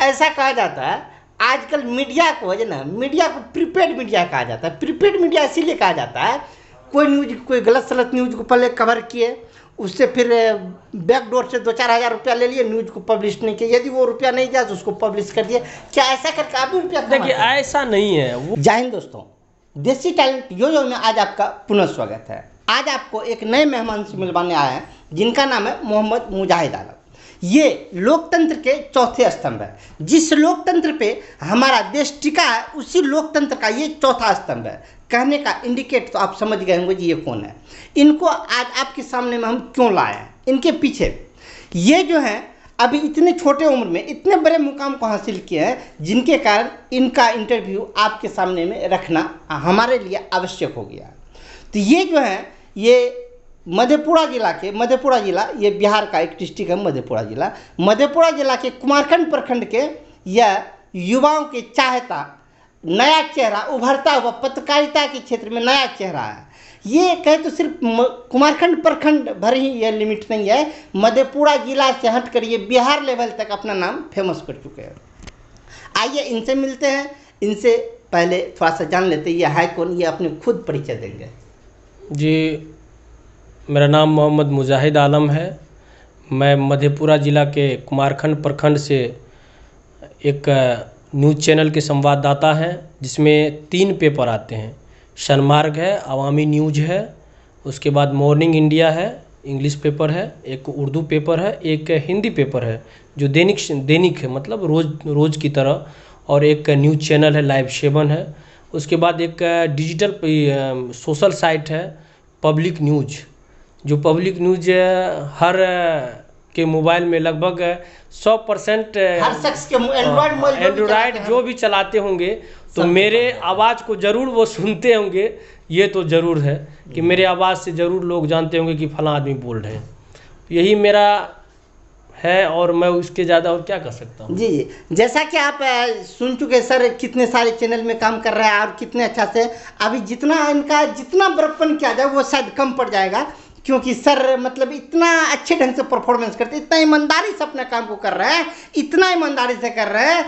ऐसा कहा जाता है आजकल मीडिया को है ना, मीडिया को प्रीपेड मीडिया कहा जाता है। प्रीपेड मीडिया इसीलिए कहा जाता है, कोई न्यूज, कोई गलत सलत न्यूज को पहले कवर किए, उससे फिर बैकडोर से 2-4 हज़ार रुपया ले लिए, न्यूज को पब्लिश नहीं किया, यदि वो रुपया नहीं दिया तो उसको पब्लिश कर दिया। क्या ऐसा करके आप भी रुपया देखिए ऐसा नहीं है वो। जय हिंद दोस्तों, देसी टैलेंट यो में आज आपका पुनः स्वागत है। आज आपको एक नए मेहमान से मिलवाने आए हैं जिनका नाम है मोहम्मद मुजाहिद आलम। ये लोकतंत्र के चौथे स्तंभ है। जिस लोकतंत्र पे हमारा देश टिका है उसी लोकतंत्र का ये चौथा स्तंभ है। कहने का इंडिकेट तो आप समझ गए होंगे जी ये कौन है। इनको आज आपके सामने में हम क्यों लाए हैं, इनके पीछे ये जो हैं अभी इतने छोटे उम्र में इतने बड़े मुकाम को हासिल किए हैं, जिनके कारण इनका इंटरव्यू आपके सामने में रखना हमारे लिए आवश्यक हो गया। तो ये जो है ये मधेपुरा जिला ये बिहार का एक डिस्ट्रिक्ट है। मधेपुरा जिला के कुमारखंड प्रखंड के यह युवाओं के चाहता नया चेहरा, उभरता हुआ पत्रकारिता के क्षेत्र में नया चेहरा है। ये कहे तो सिर्फ कुमारखंड प्रखंड भर ही यह लिमिट नहीं है, मधेपुरा जिला से हटकर ये बिहार लेवल तक अपना नाम फेमस कर चुके हैं। आइए इनसे मिलते हैं। इनसे पहले थोड़ा सा जान लेते हैं ये है कौन, ये अपने खुद परिचय देंगे। जी, मेरा नाम मोहम्मद मुजाहिद आलम है। मैं मधेपुरा ज़िला के कुमारखंड प्रखंड से एक न्यूज़ चैनल के संवाददाता हैं, जिसमें 3 पेपर आते हैं। सनमार्ग है, अवामी न्यूज़ है, उसके बाद मॉर्निंग इंडिया है, इंग्लिश पेपर है, एक उर्दू पेपर है, एक हिंदी पेपर है जो दैनिक है, मतलब रोज़ की तरह, और एक न्यूज़ चैनल है लाइव 7 है। उसके बाद एक डिजिटल सोशल साइट है पब्लिक न्यूज़, जो पब्लिक न्यूज़ हर के मोबाइल में लगभग 100% हर शख्स के एंड्रॉयड जो भी चलाते होंगे तो मेरे आवाज़ को ज़रूर वो सुनते होंगे। ये तो ज़रूर है कि मेरे आवाज़ से ज़रूर लोग जानते होंगे कि फलां आदमी बोल रहे हैं। यही मेरा है और मैं उसके ज़्यादा और क्या कर सकता हूँ। जी, जैसा कि आप सुन चुके सर, कितने सारे चैनल में काम कर रहे हैं और कितने अच्छा से। अभी जितना बड़प्पन किया जाए वो शायद कम पड़ जाएगा, क्योंकि सर मतलब इतना अच्छे ढंग से परफॉर्मेंस करते, इतना ईमानदारी से अपने काम को कर रहे हैं, इतना ईमानदारी से कर रहे हैं।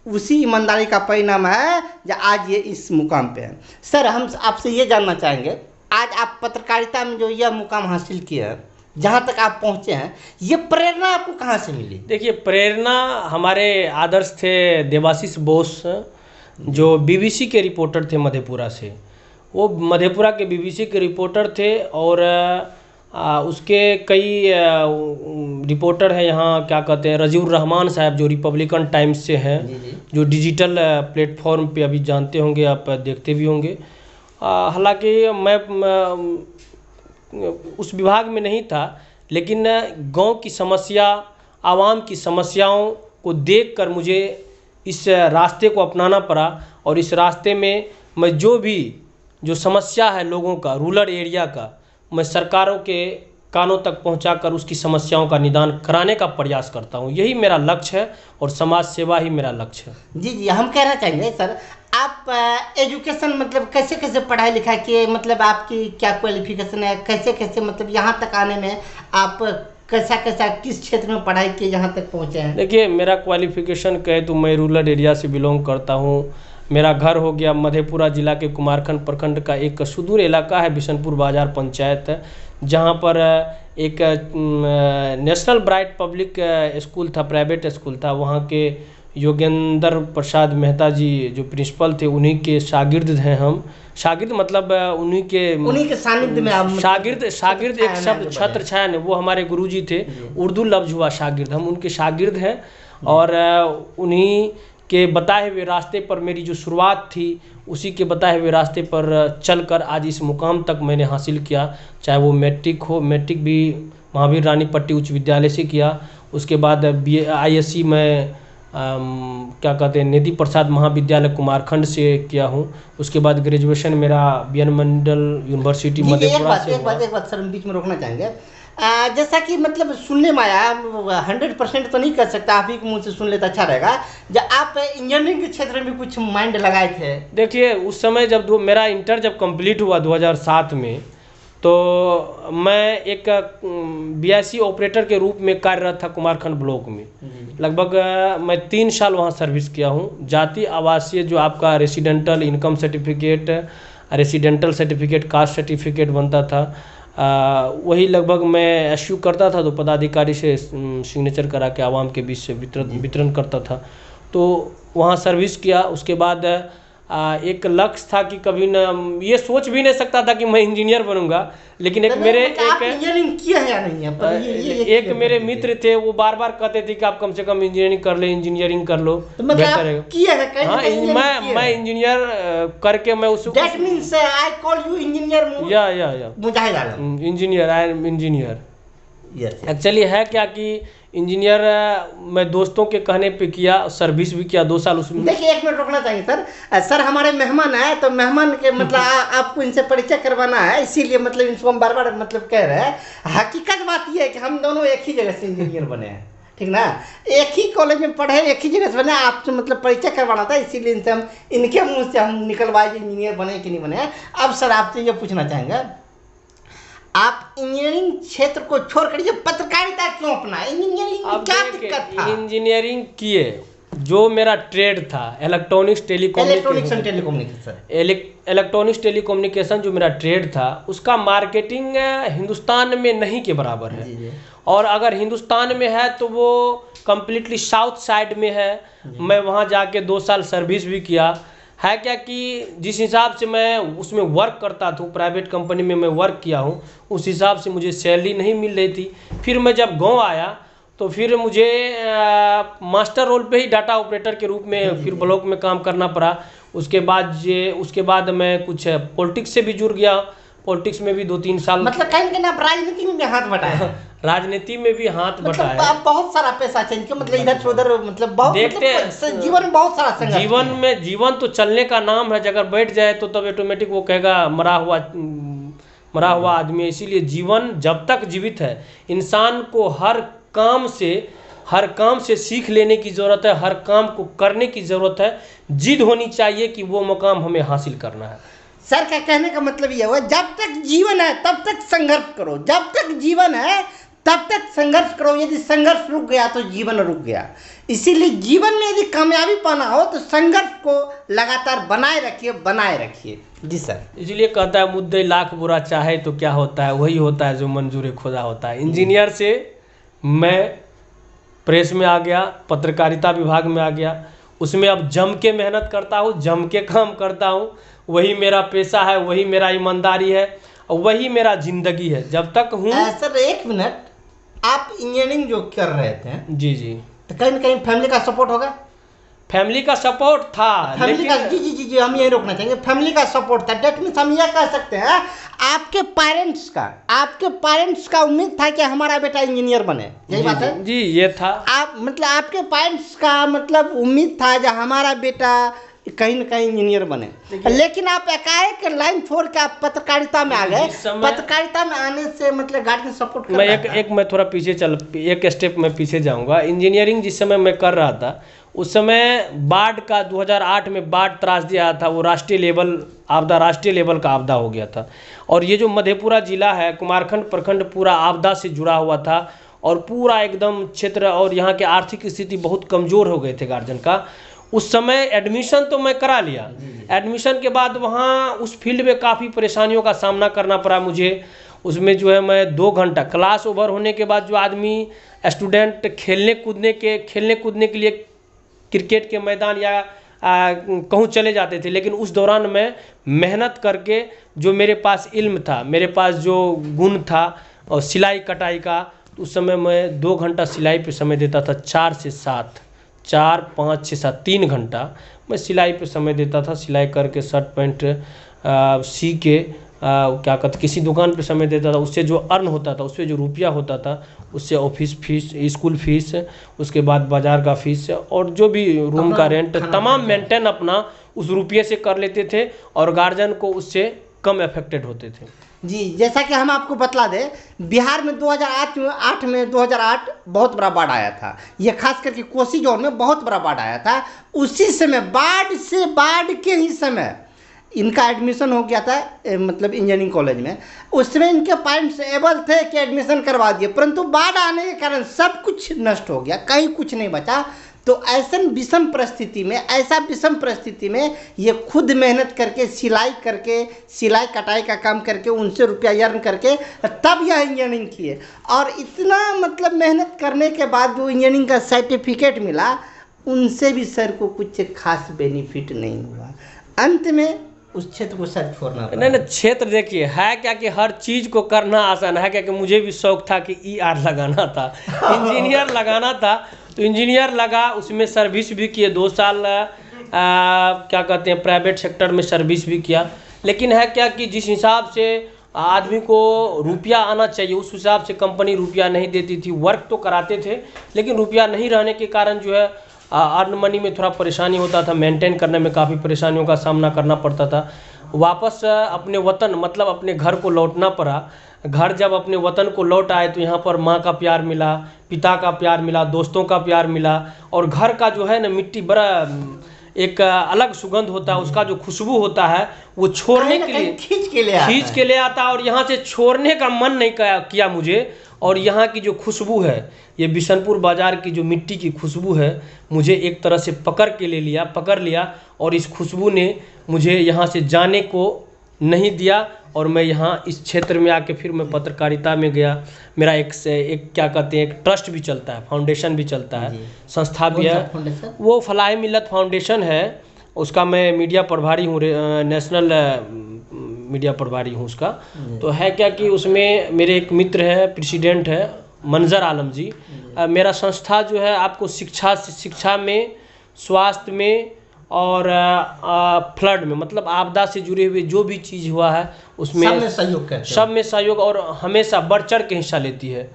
उसी ईमानदारी का परिणाम है जो आज ये इस मुकाम पे है। सर, हम आपसे ये जानना चाहेंगे, आज आप पत्रकारिता में जो यह मुकाम हासिल किया है, जहाँ तक आप पहुँचे हैं, ये प्रेरणा आपको कहाँ से मिली? देखिए, प्रेरणा हमारे आदर्श थे देवाशीष बोस, जो बीबीसी के रिपोर्टर थे मधेपुरा से। वो मधेपुरा के बीबीसी के रिपोर्टर थे और उसके कई रिपोर्टर हैं यहाँ, क्या कहते हैं, रजीउर रहमान साहब जो रिपब्लिकन टाइम्स से हैं, जो डिजिटल प्लेटफॉर्म पे अभी जानते होंगे, आप देखते भी होंगे। हालांकि मैं उस विभाग में नहीं था, लेकिन गांव की समस्या, आवाम की समस्याओं को देखकर मुझे इस रास्ते को अपनाना पड़ा। और इस रास्ते में मैं जो समस्या है लोगों का, रूरल एरिया का, मैं सरकारों के कानों तक पहुंचाकर उसकी समस्याओं का निदान कराने का प्रयास करता हूं। यही मेरा लक्ष्य है और समाज सेवा ही मेरा लक्ष्य है। जी, हम कहना चाहेंगे सर, आप एजुकेशन मतलब कैसे पढ़ाई लिखाई किए, मतलब आपकी क्या क्वालिफिकेशन है, कैसे मतलब यहाँ तक आने में आप कैसा किस क्षेत्र में पढ़ाई किए जहाँ तक पहुँचे हैं? देखिए, मेरा क्वालिफिकेशन कहे तो मैं रूरल एरिया से बिलोंग करता हूँ। मेरा घर हो गया मधेपुरा ज़िला के कुमारखंड प्रखंड का एक सुदूर इलाका है, बिशनपुर बाजार पंचायत, जहाँ पर एक नेशनल ब्राइट पब्लिक स्कूल था, प्राइवेट स्कूल था। वहाँ के योगेंद्र प्रसाद मेहता जी जो प्रिंसिपल थे, उन्हीं के शागिर्द हैं हम। शागिर्द मतलब उन्हीं के सानिध्य में आप शागिर्द एक शब्द छत्र छाया ने, वो हमारे गुरुजी थे, उर्दू लफ्ज हुआ शागिर्द, हम उनके शागिर्द हैं। और उन्हीं के बताए हुए रास्ते पर मेरी जो शुरुआत थी, उसी के बताए हुए रास्ते पर चलकर आज इस मुकाम तक मैंने हासिल किया। चाहे वो मैट्रिक भी महावीर रानी पट्टी उच्च विद्यालय से किया। उसके बाद ISC में क्या कहते हैं, नेति प्रसाद महाविद्यालय कुमारखंड से किया हूँ। उसके बाद ग्रेजुएशन मेरा BN मंडल यूनिवर्सिटी मधेपुरा से। एक बात सर, बीच में रोकना चाहेंगे। जैसा कि मतलब सुनने में आया, 100% तो नहीं कर सकता, आप ही के मुँह से सुन लेता अच्छा रहेगा, जब आप इंजीनियरिंग के क्षेत्र में कुछ माइंड लगाए थे। देखिए, उस समय जब मेरा इंटर कंप्लीट हुआ 2007 में, तो मैं एक BIC ऑपरेटर के रूप में कार्यरत था कुमारखंड ब्लॉक में। लगभग मैं 3 साल वहाँ सर्विस किया हूँ। जाति आवासीय जो आपका residential income certificate, residential certificate, caste certificate बनता था, वही लगभग मैं इश्यू करता था, तो पदाधिकारी से सिग्नेचर करा के आवाम के बीच से वितरण करता था। तो वहाँ सर्विस किया। उसके बाद एक लक्ष्य था कि कभी न ये सोच भी नहीं सकता था कि मैं इंजीनियर बनूंगा, लेकिन एक मेरे इंजीनियरिंग किया है या नहीं है? एक मेरे मित्र थे, वो बार बार कहते थे कि आप कम से कम इंजीनियरिंग कर ले, इंजीनियरिंग कर लो, बेहतर है। किया है? हाँ, मैं इंजीनियर करके मैं उस that means I call you engineer या Mujahid Alam. Engineer, I am engineer. Yes, actually है क्या कि इंजीनियर मैं दोस्तों के कहने पे किया, सर्विस भी किया 2 साल उसमें। देखिए, 1 मिनट रुकना चाहिए सर। सर हमारे मेहमान है, तो मेहमान के मतलब आपको इनसे परिचय करवाना है, इसीलिए मतलब इनको हम बार बार मतलब कह रहे हैं। हकीकत बात यह है कि हम दोनों एक ही जगह से इंजीनियर बने हैं, ठीक ना? एक ही कॉलेज में पढ़े, एक ही जगह से बने। आपसे मतलब परिचय करवाना था, इसीलिए इनसे हम इनके मुँह से हम निकलवाए इंजीनियर बने कि नहीं बने। अब सर आपसे ये पूछना चाहेंगे, आप इंजीनियरिंग क्षेत्र को छोड़ कर ये पत्रकारिता क्यों अपना? इंजीनियरिंग में क्या दिक्कत था? इंजीनियरिंग किए, जो मेरा ट्रेड था इलेक्ट्रॉनिक्स टेलीकम्युनिकेशन जो मेरा ट्रेड था, उसका मार्केटिंग हिंदुस्तान में नहीं के बराबर है। जी। और अगर हिंदुस्तान में है तो वो कम्प्लीटली साउथ साइड में है। मैं वहाँ जाके 2 साल सर्विस भी किया। है क्या कि जिस हिसाब से मैं उसमें वर्क करता था, प्राइवेट कंपनी में मैं वर्क किया हूँ, उस हिसाब से मुझे सैलरी नहीं मिल रही थी। फिर मैं जब गांव आया तो फिर मुझे मास्टर रोल पे ही डाटा ऑपरेटर के रूप में फिर ब्लॉक में काम करना पड़ा। उसके बाद मैं कुछ पॉलिटिक्स से भी जुड़ गया। पॉलिटिक्स में भी 2-3 साल, मतलब कहीं ना राजनीति में भी हाथ बटाया। राजनीति में भी हाथ बटाया। मतलब बहुत सारा पैसा चेंज किया, मतलब इधर से उधर, मतलब बहुत मतलब जीवन में बहुत सारा संघर्ष। जीवन तो चलने का नाम है। अगर बैठ जाए तो तब ऑटोमेटिक वो कहेगा मरा हुआ आदमी है। इसीलिए जीवन जब तक जीवित है, इंसान को हर काम से सीख लेने की ज़रूरत है, हर काम को करने की ज़रूरत है। जिद होनी चाहिए कि वो मुकाम हमें हासिल करना है। सर का कहने का मतलब ये हुआ, जब तक जीवन है तब तक संघर्ष करो, जब तक जीवन है तब तक संघर्ष करो। यदि संघर्ष रुक गया तो जीवन रुक गया। इसीलिए जीवन में यदि कामयाबी पाना हो तो संघर्ष को लगातार बनाए रखिए। जी सर। इसलिए कहता है मुद्दे लाख बुरा चाहे तो क्या होता है, वही होता है जो मंजूर खुदा होता है। इंजीनियर से मैं प्रेस में आ गया, पत्रकारिता विभाग में आ गया। उसमें अब जम के मेहनत करता हूँ, जम के काम करता हूँ। वही मेरा पेशा है, वही मेरा ईमानदारी है, और वही मेरा जिंदगी है जब तक हूँ। सर 1 मिनट, आप इंजीनियरिंग जो कर रहे थे, जी, तो कहीं ना कहीं फैमिली का सपोर्ट होगा? फैमिली का सपोर्ट था, फैमिली का जी हम यही रोकना चाहेंगे। फैमिली का सपोर्ट था, डेट मीन्स हम यह कह सकते हैं आपके पेरेंट्स का उम्मीद था कि हमारा बेटा इंजीनियर बने, यही बात है? जी, ये था। आप मतलब आपके पेरेंट्स का मतलब उम्मीद था कि हमारा बेटा कहीं न कहीं इंजीनियर बने, लेकिन आप एकाएक लाइन छोड़ के आप पत्रकारिता में आ गए। पत्रकारिता में आने से मतलब गार्जियन सपोर्ट कर रहा था। मैं थोड़ा एक स्टेप में पीछे जाऊंगा। इंजीनियरिंग जिस समय मैं कर रहा था, उस समय बाढ़ का 2008 में बाढ़ त्रासदी आया था। वो राष्ट्रीय लेवल का आपदा हो गया था। और ये जो मधेपुरा जिला है, कुमारखंड प्रखंड पूरा आपदा से जुड़ा हुआ था, और पूरा एकदम क्षेत्र, और यहाँ की आर्थिक स्थिति बहुत कमज़ोर हो गए थे गार्जियन का। उस समय एडमिशन तो मैं करा लिया। एडमिशन के बाद वहाँ उस फील्ड में काफ़ी परेशानियों का सामना करना पड़ा मुझे। उसमें जो है मैं 2 घंटा क्लास ओवर होने के बाद जो आदमी स्टूडेंट खेलने कूदने के लिए क्रिकेट के मैदान या कहूँ चले जाते थे, लेकिन उस दौरान मैं मेहनत करके जो मेरे पास इल्म था, मेरे पास जो गुण था और सिलाई कटाई का, तो उस समय मैं 2 घंटा सिलाई पे समय देता था। 4 से 7, 4, 5, 6, 7, 3 घंटा मैं सिलाई पे समय देता था। सिलाई करके शर्ट पैंट सी के क्या कहते, किसी दुकान पे समय देता था। उससे जो अर्न होता था, उससे जो रुपया होता था, उससे ऑफिस फीस, स्कूल फीस, उसके बाद बाज़ार का फीस और जो भी रूम का रेंट तमाम मेंटेन अपना उस रुपये से कर लेते थे, और गार्जियन को उससे कम अफेक्टेड होते थे। जी, जैसा कि हम आपको बतला दें, बिहार में 2008 बहुत बड़ा बाढ़ आया था। ये खास करके कोसी जोन में बहुत बड़ा बाढ़ आया था। उसी समय बाढ़ के ही समय इनका एडमिशन हो गया था मतलब इंजीनियरिंग कॉलेज में। उसमें इनके पेरेंट्स एबल थे कि एडमिशन करवा दिए, परंतु बाढ़ आने के कारण सब कुछ नष्ट हो गया, कहीं कुछ नहीं बचा। तो ऐसा विषम परिस्थिति में ये खुद मेहनत करके सिलाई कटाई का काम करके उनसे रुपया अर्न करके तब यह इंजीनियरिंग किए। और इतना मतलब मेहनत करने के बाद जो इंजीनियरिंग का सर्टिफिकेट मिला, उनसे भी सर को कुछ खास बेनिफिट नहीं हुआ। अंत में उस क्षेत्र को सर छोड़ना पड़ा। नहीं, क्षेत्र देखिए है क्या कि हर चीज़ को करना आसान है क्या कि मुझे भी शौक था कि ER लगाना था, इंजीनियर लगाना था, तो इंजीनियर लगा, उसमें सर्विस भी किए 2 साल क्या कहते हैं प्राइवेट सेक्टर में सर्विस भी किया। लेकिन है क्या कि जिस हिसाब से आदमी को रुपया आना चाहिए उस हिसाब से कंपनी रुपया नहीं देती थी। वर्क तो कराते थे लेकिन रुपया नहीं रहने के कारण जो है अर्न मनी में थोड़ा परेशानी होता था, मेंटेन करने में काफ़ी परेशानियों का सामना करना पड़ता था। वापस अपने वतन मतलब अपने घर को लौटना पड़ा। घर जब अपने वतन को लौट आए तो यहाँ पर माँ का प्यार मिला, पिता का प्यार मिला, दोस्तों का प्यार मिला। और घर का जो है ना मिट्टी बड़ा एक अलग सुगंध होता है, उसका जो खुशबू होता है वो छोड़ने के लिए खींच के ले आता है। और यहाँ से छोड़ने का मन नहीं किया मुझे। और यहाँ की जो खुशबू है, ये बिशनपुर बाज़ार की जो मिट्टी की खुशबू है, मुझे एक तरह से पकड़ लिया। और इस खुशबू ने मुझे यहाँ से जाने को नहीं दिया। और मैं यहाँ इस क्षेत्र में आके फिर मैं पत्रकारिता में गया। मेरा एक क्या कहते हैं एक ट्रस्ट भी चलता है, फाउंडेशन भी चलता है, संस्था भी है, वो फलाह मिल्लत फाउंडेशन है। उसका मैं मीडिया प्रभारी हूँ, नेशनल मीडिया प्रभारी हूँ उसका। तो है क्या कि उसमें मेरे एक मित्र है, प्रेसिडेंट है मंजर आलम जी। मेरा संस्था जो है आपको शिक्षा में, स्वास्थ्य में और फ्लड में मतलब आपदा से जुड़े हुए जो भी चीज़ हुआ है उसमें सब में सहयोग और हमेशा बढ़ चढ़ के हिस्सा लेती है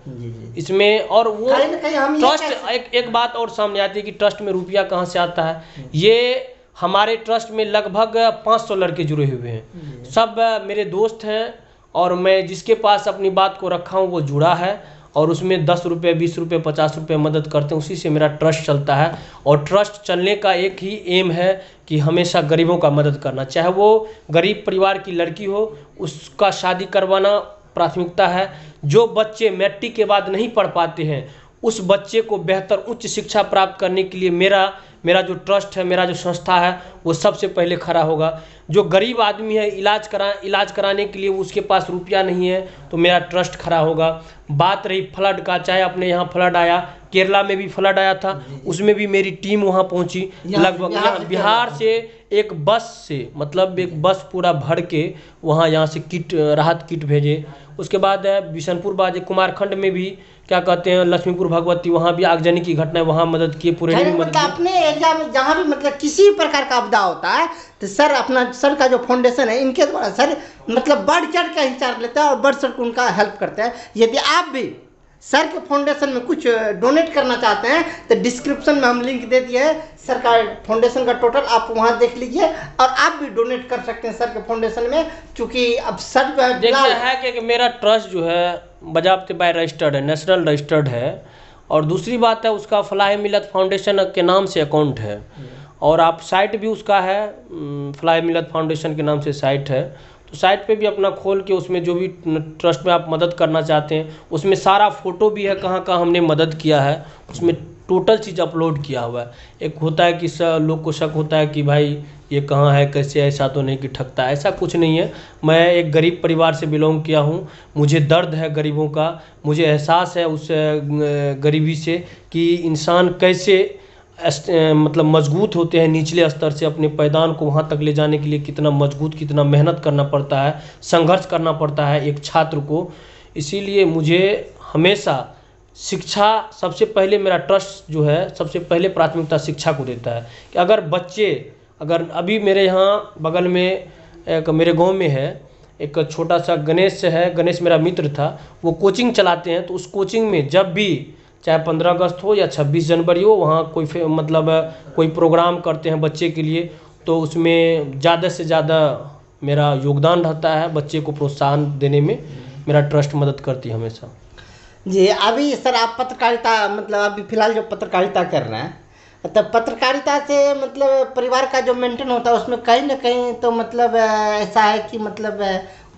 इसमें। और वो ट्रस्ट एक बात और सामने आती है कि ट्रस्ट में रुपया कहाँ से आता है। ये हमारे ट्रस्ट में लगभग 500 लड़के जुड़े हुए हैं, सब मेरे दोस्त हैं। और मैं जिसके पास अपनी बात को रखा हूँ वो जुड़ा है और उसमें 10 रुपये, 20 रुपये, 50 रुपये मदद करते हैं, उसी से मेरा ट्रस्ट चलता है। और ट्रस्ट चलने का एक ही एम है कि हमेशा गरीबों का मदद करना, चाहे वो गरीब परिवार की लड़की हो उसका शादी करवाना प्राथमिकता है। जो बच्चे मैट्रिक के बाद नहीं पढ़ पाते हैं उस बच्चे को बेहतर उच्च शिक्षा प्राप्त करने के लिए मेरा जो ट्रस्ट है, मेरा जो संस्था है वो सबसे पहले खड़ा होगा। जो गरीब आदमी है इलाज कराने के लिए उसके पास रुपया नहीं है तो मेरा ट्रस्ट खड़ा होगा। बात रही फ्लड का, चाहे अपने यहाँ फ्लड आया, केरला में भी फ्लड आया था, उसमें भी मेरी टीम वहाँ पहुँची। लगभग यहाँ बिहार से एक बस पूरा भर के वहाँ यहाँ से राहत किट भेजे। उसके बाद बिशनपुर बाजे कुमारखंड में भी क्या कहते हैं लक्ष्मीपुर भगवती, वहाँ भी आगजनी की घटना, वहाँ मदद किए, पूरे मतलब अपने एरिया में जहाँ भी मतलब किसी प्रकार का आपदा होता है तो सर का जो फाउंडेशन है इनके द्वारा सर मतलब बढ़ चढ़ का हिस्सा लेता है और बढ़ चढ़ उनका हेल्प करता है। यदि आप भी सर के फाउंडेशन में कुछ डोनेट करना चाहते हैं तो डिस्क्रिप्शन में हम लिंक दे दिए है, सर का फाउंडेशन का टोटल आप वहां देख लीजिए और आप भी डोनेट कर सकते हैं सर के फाउंडेशन में। क्योंकि अब सर देखिए है कि मेरा ट्रस्ट जो है बजाबते बाय रजिस्टर्ड है, नेशनल रजिस्टर्ड है। और दूसरी बात है उसका फलाह मिल्लत फाउंडेशन के नाम से अकाउंट है और आप साइट भी उसका है, फलाह मिल्लत फाउंडेशन के नाम से साइट है। तो साइट पे भी अपना खोल के उसमें जो भी ट्रस्ट में आप मदद करना चाहते हैं उसमें सारा फ़ोटो भी है, कहाँ कहाँ हमने मदद किया है, उसमें टोटल चीज़ अपलोड किया हुआ है। एक होता है कि लोग को शक होता है कि भाई ये कहाँ है, कैसे, ऐसा तो नहीं कि ठगता है, ऐसा कुछ नहीं है। मैं एक गरीब परिवार से बिलोंग किया हूँ, मुझे दर्द है गरीबों का, मुझे एहसास है उस गरीबी से कि इंसान कैसे मतलब मजबूत होते हैं निचले स्तर से अपने पैदान को वहाँ तक ले जाने के लिए कितना मजबूत, कितना मेहनत करना पड़ता है, संघर्ष करना पड़ता है एक छात्र को। इसीलिए मुझे हमेशा शिक्षा सबसे पहले, मेरा ट्रस्ट जो है सबसे पहले प्राथमिकता शिक्षा को देता है। कि अगर अभी मेरे यहाँ बगल में एक मेरे गांव में है एक छोटा सा गणेश है, गणेश मेरा मित्र था, वो कोचिंग चलाते हैं। तो उस कोचिंग में जब भी चाहे 15 अगस्त हो या 26 जनवरी हो, वहाँ कोई प्रोग्राम करते हैं बच्चे के लिए, तो उसमें ज़्यादा से ज़्यादा मेरा योगदान रहता है। बच्चे को प्रोत्साहन देने में मेरा ट्रस्ट मदद करती है हमेशा। जी, अभी सर आप पत्रकारिता मतलब अभी फिलहाल जो पत्रकारिता कर रहे हैं तब पत्रकारिता से मतलब परिवार का जो मेंटेन होता है उसमें कहीं ना कहीं तो मतलब ऐसा है कि मतलब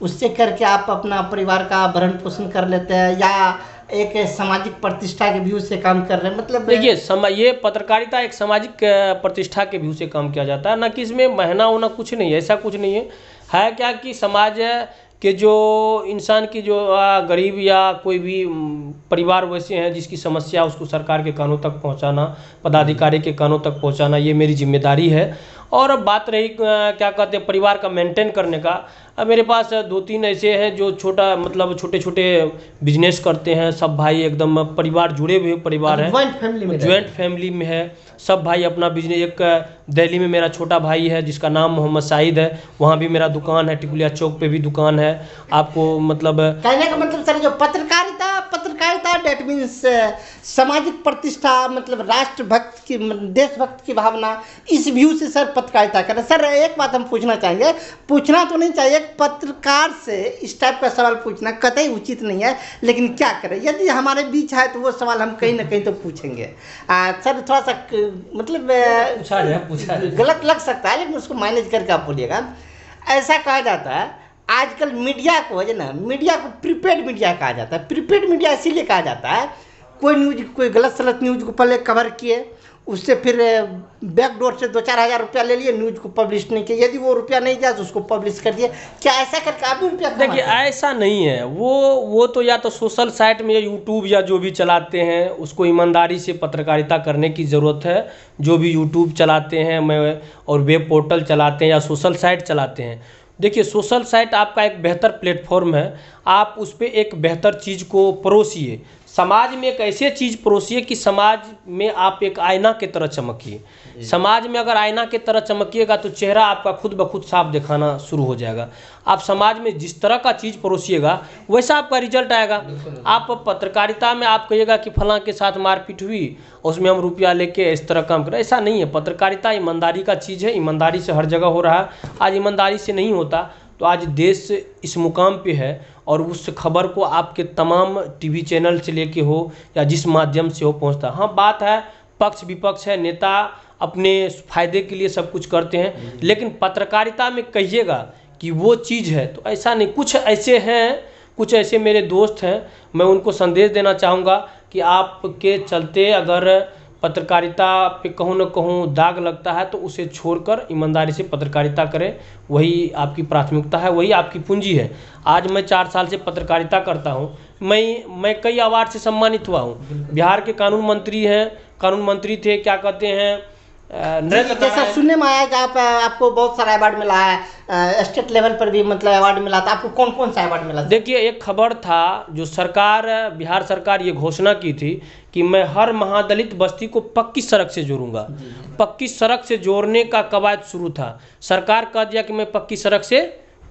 उससे करके आप अपना परिवार का भरण पोषण कर लेते हैं, या एक सामाजिक प्रतिष्ठा के व्यू से काम कर रहे हैं मतलब? देखिए ये पत्रकारिता एक सामाजिक प्रतिष्ठा के व्यू से काम किया जाता है, ना कि इसमें महना होना कुछ नहीं है, ऐसा कुछ नहीं है क्या कि समाज के जो इंसान की जो गरीब या कोई भी परिवार वैसे हैं जिसकी समस्या उसको सरकार के कानों तक पहुंचाना, पदाधिकारी के कानों तक पहुंचाना, ये मेरी जिम्मेदारी है। और बात रही क्या कहते हैं परिवार का मेंटेन करने का, अब मेरे पास 2-3 ऐसे हैं जो छोटा मतलब छोटे छोटे बिजनेस करते हैं, सब भाई एकदम परिवार जुड़े हुए परिवार हैं, ज्वाइंट फैमिली में है सब भाई अपना बिजनेस। एक दिल्ली में मेरा छोटा भाई है जिसका नाम मोहम्मद साहिद है, वहाँ भी मेरा दुकान है, टिकुलिया चौक पे भी दुकान है। आपको मतलब कहने का मतलब सर जो पत्रकारिता डेट मीन्स सामाजिक प्रतिष्ठा, मतलब राष्ट्रभक्त की देशभक्त की भावना, इस व्यू से सर पत्रकारिता करें। सर एक बात हम पूछना चाहेंगे, पूछना तो नहीं चाहिए, पत्रकार से इस टाइप का सवाल पूछना कतई उचित नहीं है, लेकिन क्या करें यदि हमारे बीच है तो वो सवाल हम कहीं ना कहीं तो पूछेंगे। सर थोड़ा सा मतलब पूछा गलत लग सकता है, लेकिन उसको मैनेज करके आप बोलिएगा। ऐसा कहा जाता है आजकल मीडिया को है ना, मीडिया को प्रीपेड मीडिया कहा जाता है। प्रीपेड मीडिया इसीलिए कहा जाता है, कोई न्यूज, कोई गलत सलत न्यूज को पहले कवर किए, उससे फिर बैकडोर से 2-4 हज़ार रुपया ले लिए, न्यूज को पब्लिश नहीं किया, यदि वो रुपया नहीं जाए तो उसको पब्लिश कर दिए। क्या ऐसा करके आप भी रुपया? देखिए ऐसा नहीं है, वो तो या तो सोशल साइट में यूट्यूब या जो भी चलाते हैं उसको ईमानदारी से पत्रकारिता करने की ज़रूरत है। जो भी यूट्यूब चलाते हैं और वेब पोर्टल चलाते हैं या सोशल साइट चलाते हैं, देखिए सोशल साइट आपका एक बेहतर प्लेटफॉर्म है, आप उस पर एक बेहतर चीज़ को परोसिए, समाज में एक ऐसी चीज़ परोसिए कि समाज में आप एक आईना की तरह चमकिए। समाज में अगर आईना की तरह चमकिएगा तो चेहरा आपका खुद ब खुद साफ दिखाना शुरू हो जाएगा। आप समाज में जिस तरह का चीज़ परोसिएगा वैसा आपका रिजल्ट आएगा। आप पत्रकारिता में आप कहिएगा कि फलां के साथ मारपीट हुई, उसमें हम रुपया लेके इस तरह काम करें, ऐसा नहीं है। पत्रकारिता ईमानदारी का चीज़ है, ईमानदारी से हर जगह हो रहा है। आज ईमानदारी से नहीं होता तो आज देश इस मुकाम पे है, और उस खबर को आपके तमाम टीवी चैनल से लेके हो या जिस माध्यम से हो पहुंचता। हाँ बात है, पक्ष विपक्ष है, नेता अपने फ़ायदे के लिए सब कुछ करते हैं, लेकिन पत्रकारिता में कहिएगा कि वो चीज़ है तो ऐसा नहीं। कुछ ऐसे हैं, कुछ ऐसे मेरे दोस्त हैं, मैं उनको संदेश देना चाहूँगा कि आपके चलते अगर पत्रकारिता पे कहूँ न कहूँ दाग लगता है तो उसे छोड़कर ईमानदारी से पत्रकारिता करें, वही आपकी प्राथमिकता है, वही आपकी पूंजी है। आज मैं 4 साल से पत्रकारिता करता हूँ, मैं कई अवार्ड से सम्मानित हुआ हूँ। बिहार के कानून मंत्री थे, क्या कहते हैं, जैसा सुनने में आया कि आपको बहुत सारा अवार्ड मिला है, स्टेट लेवल पर भी मतलब अवार्ड मिला था, आपको कौन कौन सा अवार्ड मिला? देखिए एक खबर था जो बिहार सरकार ये घोषणा की थी कि मैं हर महादलित बस्ती को पक्की सड़क से जोड़ूंगा। पक्की सड़क से जोड़ने का कवायद शुरू था, सरकार कह दिया कि मैं पक्की सड़क से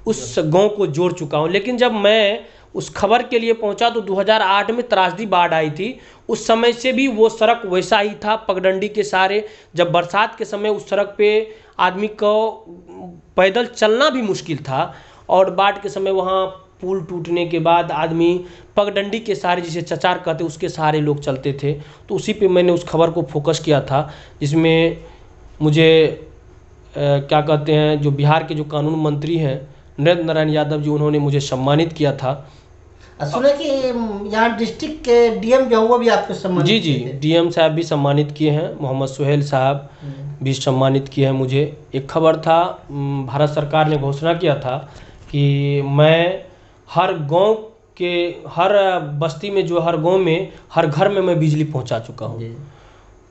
उस गांव को जोड़ चुका हूं। लेकिन जब मैं उस खबर के लिए पहुंचा तो 2008 में त्रासदी बाढ़ आई थी, उस समय से भी वो सड़क वैसा ही था, पगडंडी के सहारे। जब बरसात के समय उस सड़क पे आदमी को पैदल चलना भी मुश्किल था, और बाढ़ के समय वहाँ पुल टूटने के बाद आदमी पगडंडी के सहारे, जिसे चचार कहते, उसके सहारे लोग चलते थे। तो उसी पे मैंने उस खबर को फोकस किया था, जिसमें मुझे क्या कहते हैं, जो बिहार के जो कानून मंत्री हैं नरेंद्र नारायण यादव जी, उन्होंने मुझे सम्मानित किया था। सुना कि यहाँ डिस्ट्रिक्ट के डीएम जो वो भी आपको सम्मानित? जी डीएम साहब भी सम्मानित किए हैं, मोहम्मद सुहेल साहब भी सम्मानित किए हैं मुझे। एक खबर था, भारत सरकार ने घोषणा किया था कि मैं हर गांव के हर बस्ती में, जो हर गांव में, हर घर में मैं बिजली पहुंचा चुका हूं।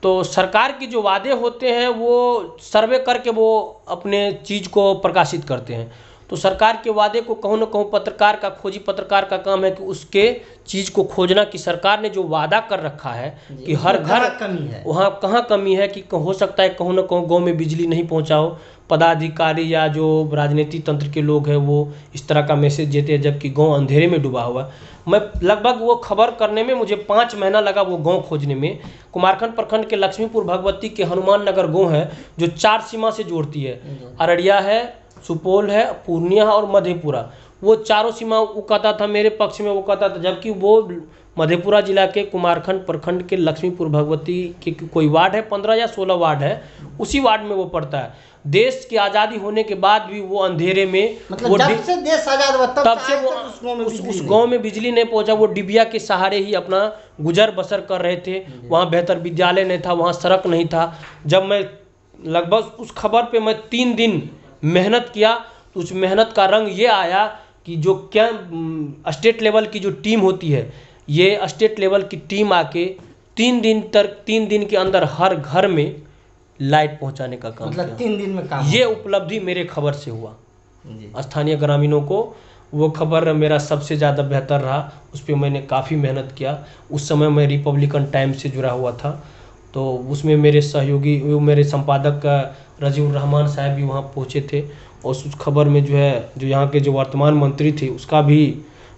तो सरकार के जो वादे होते हैं वो सर्वे करके वो अपने चीज़ को प्रकाशित करते हैं। तो सरकार के वादे को कहूँ न कहूँ पत्रकार का, खोजी पत्रकार का काम है कि उसके चीज़ को खोजना कि सरकार ने जो वादा कर रखा है कि हर घर, वहाँ कहाँ कमी है, कि हो सकता है कहूँ न कहूँ गाँव में बिजली नहीं पहुँचाओ, पदाधिकारी या जो राजनीतिक तंत्र के लोग हैं वो इस तरह का मैसेज देते हैं, जबकि गाँव अंधेरे में डूबा हुआ। मैं लगभग वो खबर करने में मुझे 5 महीना लगा, वो गाँव खोजने में। कुमारखंड प्रखंड के लक्ष्मीपुर भगवती के हनुमान नगर गाँव है, जो 4 सीमा से जोड़ती है, अररिया है, सुपौल है, पूर्णिया और मधेपुरा। वो चारों सीमा वो कहता था मेरे पक्ष में, वो कहता था, जबकि वो मधेपुरा जिला के कुमारखंड प्रखंड के लक्ष्मीपुर भगवती के कोई वार्ड है, 15 या 16 वार्ड है, उसी वार्ड में वो पड़ता है। देश की आज़ादी होने के बाद भी वो अंधेरे में, मतलब जब से देश आजाद हुआ तब से वो उस गांव में बिजली नहीं पहुंचा। वो डिबिया के सहारे ही अपना गुजर बसर कर रहे थे। वहाँ बेहतर विद्यालय नहीं था, वहाँ सड़क नहीं था। जब मैं लगभग उस खबर पे मैं 3 दिन मेहनत किया तो उस मेहनत का रंग ये आया कि जो क्या स्टेट लेवल की जो टीम होती है, ये स्टेट लेवल की टीम आके 3 दिन के अंदर हर घर में लाइट पहुंचाने का काम मतलब किया। 3 दिन में काम। ये उपलब्धि मेरे खबर से हुआ। जी। स्थानीय ग्रामीणों को वो खबर मेरा सबसे ज़्यादा बेहतर रहा, उस पर मैंने काफ़ी मेहनत किया। उस समय मैं रिपब्लिकन टाइम्स से जुड़ा हुआ था, तो उसमें मेरे सहयोगी, मेरे संपादक रजीउर रहमान साहब भी वहाँ पहुँचे थे। और उस खबर में जो है, जो यहाँ के जो वर्तमान मंत्री थे, उसका भी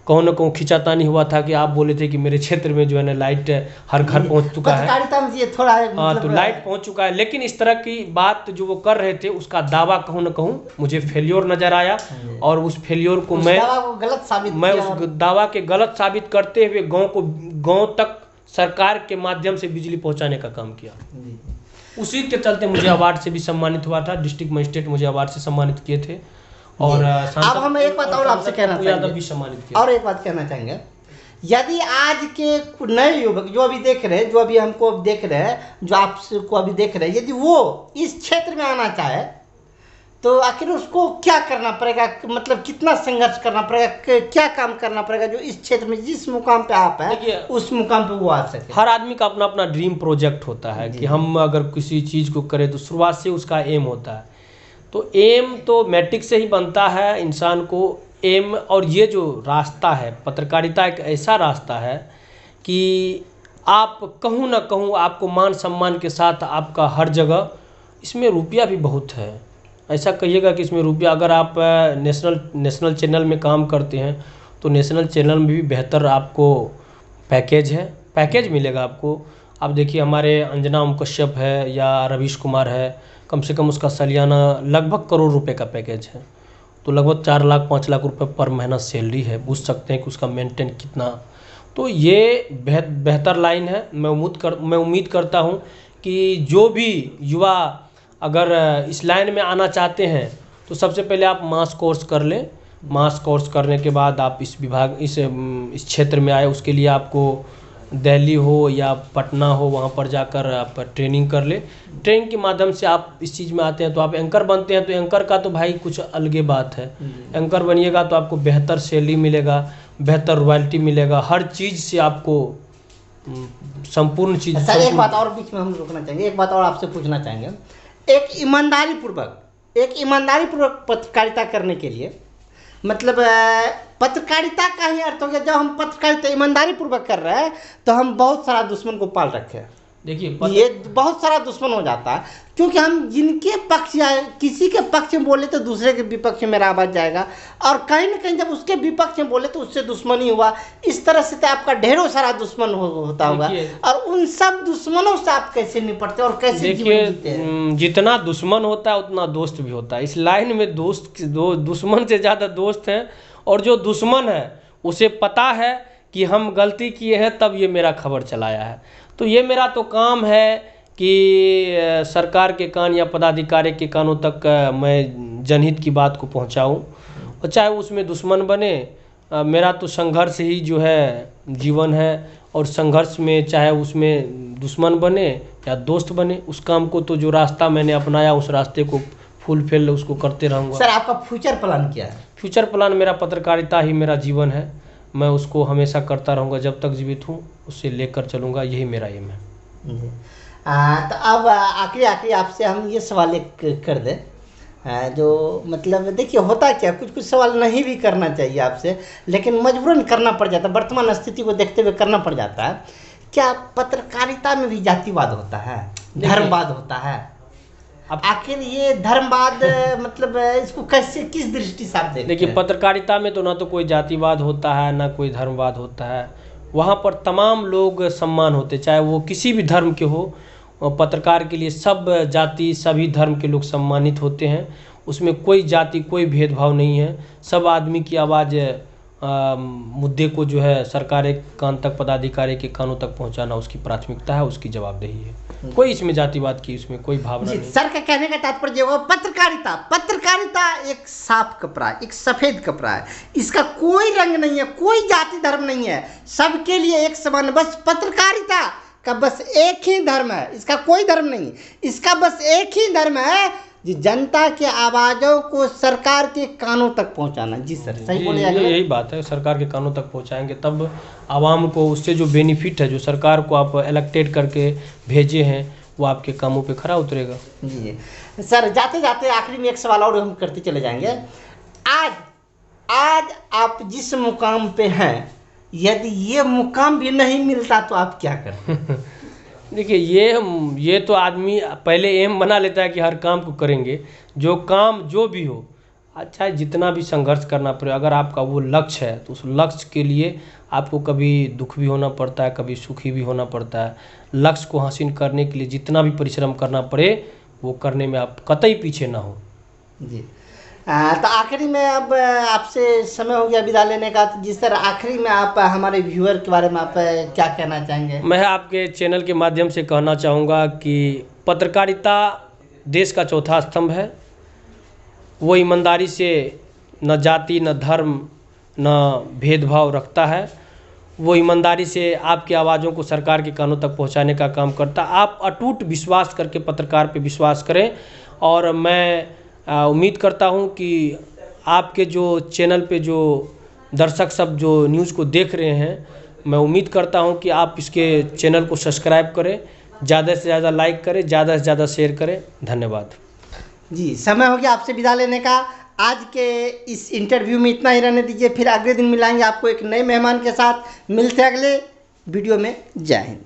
कहूँ न कहूँ खिंचातानी हुआ था कि आप बोले थे कि मेरे क्षेत्र में जो है ना लाइट हर घर पहुँच चुका है। पत्रकारिता में ये थोड़ा हाँ, तो लाइट पहुँच चुका है। लेकिन इस तरह की बात जो वो कर रहे थे, उसका दावा कहूँ न कहूँ मुझे फेल्योर नज़र आया। और उस फेल्योर को उस दावा को गलत साबित मैं किया। उस दावा के गलत साबित करते हुए गांव तक सरकार के माध्यम से बिजली पहुंचाने का काम किया। जी। उसी के चलते मुझे अवार्ड से भी सम्मानित हुआ था। डिस्ट्रिक्ट मजिस्ट्रेट मुझे अवार्ड से सम्मानित किए थे। और अब हम एक बात और आपसे कहना यादव भी चाहेंगे, सम्मानित किया। और एक बात कहना चाहेंगे, यदि आज के नए युवक जो अभी देख रहे हैं, जो अभी हमको देख रहे हैं, जो आपको अभी देख रहे हैं, यदि वो इस क्षेत्र में आना चाहे तो आखिर उसको क्या करना पड़ेगा? मतलब कितना संघर्ष करना पड़ेगा, क्या काम करना पड़ेगा जो इस क्षेत्र में जिस मुकाम पे आप हैं उस मुकाम पे वो आ सके? हर आदमी का अपना अपना ड्रीम प्रोजेक्ट होता है कि हम अगर किसी चीज़ को करें तो शुरुआत से उसका एम होता है। तो एम तो मैट्रिक से ही बनता है इंसान को एम। और ये जो रास्ता है, पत्रकारिता एक ऐसा रास्ता है कि आप कहूँ ना कहूँ आपको मान सम्मान के साथ आपका हर जगह, इसमें रुपया भी बहुत है। ऐसा कहिएगा कि इसमें रुपया, अगर आप नेशनल चैनल में काम करते हैं तो नेशनल चैनल में भी बेहतर आपको पैकेज मिलेगा आपको। आप देखिए हमारे अंजना ओम कश्यप है या रवीश कुमार है, कम से कम उसका सालियाना लगभग करोड़ रुपए का पैकेज है। तो लगभग 4 लाख 5 लाख रुपए पर महीना सैलरी है। पूछ सकते हैं कि उसका मेंटेन कितना। तो ये बेहतर लाइन है। मैं उम्मीद करता हूँ कि जो भी युवा अगर इस लाइन में आना चाहते हैं तो सबसे पहले आप मास कोर्स कर लें। मास कोर्स करने के बाद आप इस क्षेत्र में आए। उसके लिए आपको दिल्ली हो या पटना हो, वहाँ पर जाकर आप ट्रेनिंग कर ले। ट्रेनिंग के माध्यम से आप इस चीज़ में आते हैं तो आप एंकर बनते हैं। तो एंकर का तो भाई कुछ अलगे बात है। एंकर बनिएगा तो आपको बेहतर सैलरी मिलेगा, बेहतर रॉयल्टी मिलेगा, हर चीज़ से आपको संपूर्ण चीज़। एक बात और बीच में हम रोकना चाहेंगे, एक बात और आपसे पूछना चाहेंगे। एक ईमानदारी पूर्वक पत्रकारिता करने के लिए, मतलब पत्रकारिता का ही अर्थ हो गया, जब हम पत्रकारिता ईमानदारी पूर्वक कर रहे हैं तो हम बहुत सारा दुश्मन को पाल रखे हैं। देखिए ये बहुत सारा दुश्मन हो जाता है, क्योंकि हम जिनके पक्ष या किसी के पक्ष में बोले तो दूसरे के विपक्ष में मेरा आवाज़ जाएगा, और कहीं ना कहीं जब उसके विपक्ष में बोले तो उससे दुश्मनी हुआ। इस तरह से तो आपका ढेरों सारा दुश्मन होता होगा। और उन सब दुश्मनों से आप कैसे निपटते और कैसे जीवन जीते हैं? जितना दुश्मन होता है उतना दोस्त भी होता है। इस लाइन में दुश्मन से ज़्यादा दोस्त हैं। और जो दुश्मन है उसे पता है कि हम गलती किए हैं, तब ये मेरा खबर चलाया है। तो ये मेरा तो काम है कि सरकार के कान या पदाधिकारी के कानों तक मैं जनहित की बात को पहुंचाऊं। और चाहे उसमें दुश्मन बने, मेरा तो संघर्ष ही जो है जीवन है। और संघर्ष में चाहे उसमें दुश्मन बने या दोस्त बने, उस काम को तो जो रास्ता मैंने अपनाया उस रास्ते को फुलफिल उसको करते रहूँगा। सर, आपका फ्यूचर प्लान क्या है? फ्यूचर प्लान मेरा पत्रकारिता ही मेरा जीवन है। मैं उसको हमेशा करता रहूँगा जब तक जीवित हूँ, उससे लेकर चलूँगा, यही मेरा एम है। तो अब आखिरी आपसे हम ये सवाल एक कर दें, जो मतलब देखिए होता क्या, कुछ सवाल नहीं भी करना चाहिए आपसे, लेकिन मजबूरन करना पड़ जाता है, वर्तमान स्थिति को देखते हुए करना पड़ जाता है। क्या पत्रकारिता में भी जातिवाद होता है, धर्मवाद होता है? अब आखिर ये धर्मवाद मतलब इसको कैसे, किस दृष्टि से आप देखते हैं? देखिए पत्रकारिता में तो ना तो कोई जातिवाद होता है ना कोई धर्मवाद होता है। वहाँ पर तमाम लोग सम्मान होते, चाहे वो किसी भी धर्म के हो। पत्रकार के लिए सब जाति सभी धर्म के लोग सम्मानित होते हैं। उसमें कोई जाति कोई भेदभाव नहीं है। सब आदमी की आवाज़ मुद्दे को जो है सरकारी कान तक, पदाधिकारी के कानों तक पहुंचाना उसकी प्राथमिकता है, उसकी जवाबदेही है। कोई इसमें जातिवाद की इसमें कोई भावना नहीं। सर का कहने का तात्पर्य ये हुआ, पत्रकारिता एक साफ कपड़ा है, एक सफेद कपड़ा है, इसका कोई रंग नहीं है, कोई जाति धर्म नहीं है, सबके लिए एक समान। बस पत्रकारिता का बस एक ही धर्म है, इसका कोई धर्म नहीं, इसका बस एक ही धर्म है, जनता के आवाज़ों को सरकार के कानों तक पहुंचाना। जी सर, सही बोले? यही बात है, सरकार के कानों तक पहुंचाएंगे तब आवाम को उससे जो बेनिफिट है, जो सरकार को आप इलेक्टेड करके भेजे हैं, वो आपके कामों पे खरा उतरेगा। जी सर, जाते जाते आखिरी में एक सवाल और हम करते चले जाएंगे। आज आप जिस मुकाम पे हैं, यदि ये मुकाम भी नहीं मिलता तो आप क्या करते? देखिए, ये तो आदमी पहले एम बना लेता है कि हर काम को करेंगे, जो काम जो भी हो, अच्छा जितना भी संघर्ष करना पड़े, अगर आपका वो लक्ष्य है तो उस लक्ष्य के लिए आपको कभी दुख भी होना पड़ता है, कभी सुखी भी होना पड़ता है। लक्ष्य को हासिल करने के लिए जितना भी परिश्रम करना पड़े, वो करने में आप कतई पीछे ना हो। जी, तो आखिरी में अब आपसे समय हो गया विदा लेने का। तो जी सर, आखिरी में आप हमारे व्यूअर के बारे में आप क्या कहना चाहेंगे? मैं आपके चैनल के माध्यम से कहना चाहूँगा कि पत्रकारिता देश का चौथा स्तंभ है। वो ईमानदारी से न जाति, न धर्म, न भेदभाव रखता है। वो ईमानदारी से आपकी आवाज़ों को सरकार के कानों तक पहुंचाने का काम करता है। आप अटूट विश्वास करके पत्रकार पे विश्वास करें, और मैं उम्मीद करता हूं कि आपके जो चैनल पे जो दर्शक सब जो न्यूज़ को देख रहे हैं, मैं उम्मीद करता हूं कि आप इसके चैनल को सब्सक्राइब करें, ज़्यादा से ज़्यादा लाइक करें, ज़्यादा से ज़्यादा शेयर करें। धन्यवाद। जी, समय हो गया आपसे विदा लेने का। आज के इस इंटरव्यू में इतना ही रहने दीजिए, फिर अगले दिन मिलाएंगे आपको एक नए मेहमान के साथ। मिलते हैं अगले वीडियो में। जय हिंद।